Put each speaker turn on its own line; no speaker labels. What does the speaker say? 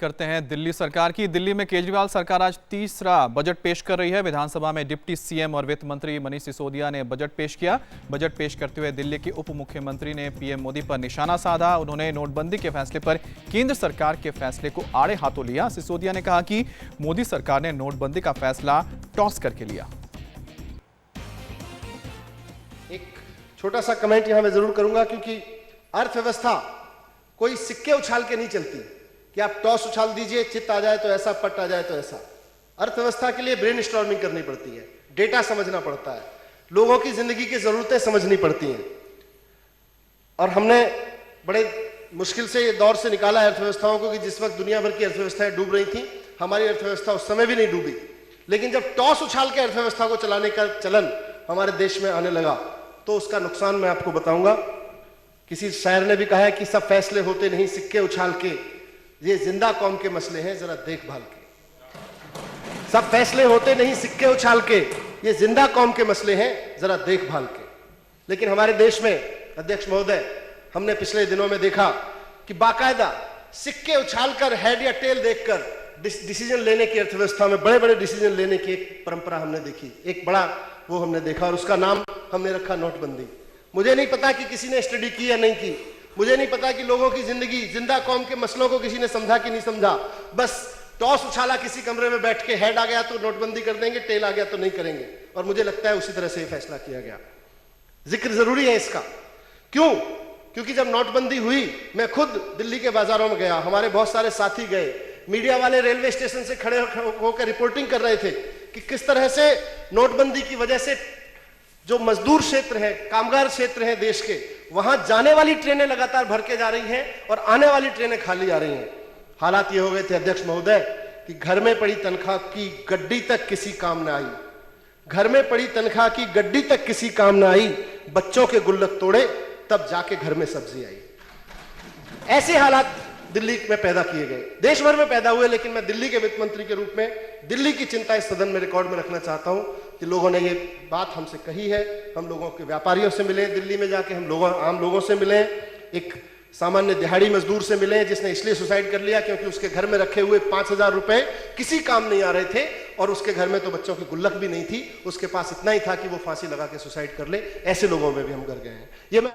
करते हैं दिल्ली सरकार की। दिल्ली में केजरीवाल सरकार आज तीसरा बजट पेश कर रही है। विधानसभा में डिप्टी सीएम और वित्त मंत्री मनीष सिसोदिया ने बजट पेश किया। बजट पेश करते हुए दिल्ली के उप मुख्यमंत्री ने पीएम मोदी पर निशाना साधा। उन्होंने नोटबंदी के फैसले पर केंद्र सरकार के फैसले को आड़े हाथों लिया। सिसोदिया ने कहा कि मोदी सरकार ने नोटबंदी का फैसला टॉस करके लिया।
एक छोटा सा कमेंट यहां मैं जरूर करूंगा, क्योंकि अर्थव्यवस्था कोई सिक्के उछाल के नहीं चलती कि आप टॉस उछाल दीजिए, चित आ जाए तो ऐसा, पट आ जाए तो ऐसा। अर्थव्यवस्था के लिए ब्रेन स्टॉर्मिंग करनी पड़ती है, डेटा समझना पड़ता है, लोगों की जिंदगी की जरूरतें समझनी पड़ती हैं। और हमने बड़े मुश्किल से ये दौर से निकाला है अर्थव्यवस्थाओं को कि जिस वक्त दुनिया भर की अर्थव्यवस्थाएं डूब रही थी, हमारी अर्थव्यवस्था उस समय भी नहीं डूबी। लेकिन जब टॉस उछाल के अर्थव्यवस्था को चलाने का चलन हमारे देश में आने लगा तो उसका नुकसान मैं आपको बताऊंगा। किसी शायर ने भी कहा है कि सब फैसले होते नहीं सिक्के उछाल के, ये जिंदा कौम के मसले हैं जरा देखभाल के। सब फैसले होते नहीं सिक्के उछाल के, ये जिंदा कौम के मसले हैं जरा देखभाल के। लेकिन हमारे देश में अध्यक्ष महोदय, हमने पिछले दिनों में देखा कि बाकायदा सिक्के उछालकर, हेड या टेल देखकर डिसीजन लेने की, अर्थव्यवस्था में बड़े बड़े डिसीजन लेने की एक परंपरा हमने देखी, एक बड़ा वो हमने देखा, और उसका नाम हमने रखा नोटबंदी। मुझे नहीं पता कि किसी ने स्टडी की या नहीं की, मुझे नहीं पता कि लोगों की जिंदगी, जिंदा कौम के मसलों को किसी ने समझा कि नहीं समझा। बस टॉस उछाला किसी कमरे में बैठ के, हेड आ गया तो नोटबंदी कर देंगे, टेल आ गया तो नहीं करेंगे। और मुझे लगता है उसी तरह से ये फैसला किया गया। जिक्र जरूरी है इसका। क्यों? क्योंकि जब नोटबंदी हुई, मैं खुद दिल्ली के बाजारों में गया, हमारे बहुत सारे साथी गए, मीडिया वाले रेलवे स्टेशन से खड़े होकर रिपोर्टिंग कर रहे थे कि किस तरह से नोटबंदी की वजह से जो मजदूर क्षेत्र है, कामगार क्षेत्र है देश के, वहां जाने वाली ट्रेनें लगातार भर के जा रही हैं और आने वाली ट्रेनें खाली आ रही हैं। हालात ये हो गए थे अध्यक्ष महोदय कि घर में पड़ी तनख्वाह की गड्डी तक किसी काम न आई, घर में पड़ी तनख्वाह की गड्डी तक किसी काम न आई, बच्चों के गुल्लक तोड़े तब जाके घर में सब्जी आई। ऐसे हालात दिल्ली में पैदा किए गए, देश भर में पैदा हुए। लेकिन मैं दिल्ली के वित्त मंत्री के रूप में दिल्ली की चिंता इस सदन में रिकॉर्ड में रखना चाहता हूं कि लोगों ने ये बात हमसे कही है। हम लोगों के व्यापारियों से मिले, दिल्ली में जाके हम आम लोगों से मिले, एक सामान्य दिहाड़ी मजदूर से मिले जिसने इसलिए सुसाइड कर लिया क्योंकि उसके घर में रखे हुए 5,000 रुपए किसी काम नहीं आ रहे थे, और उसके घर में तो बच्चों की गुल्लक भी नहीं थी, उसके पास इतना ही था कि वो फांसी लगा के सुसाइड कर ले। ऐसे लोगों में भी हम कर गए हैं। ये मैं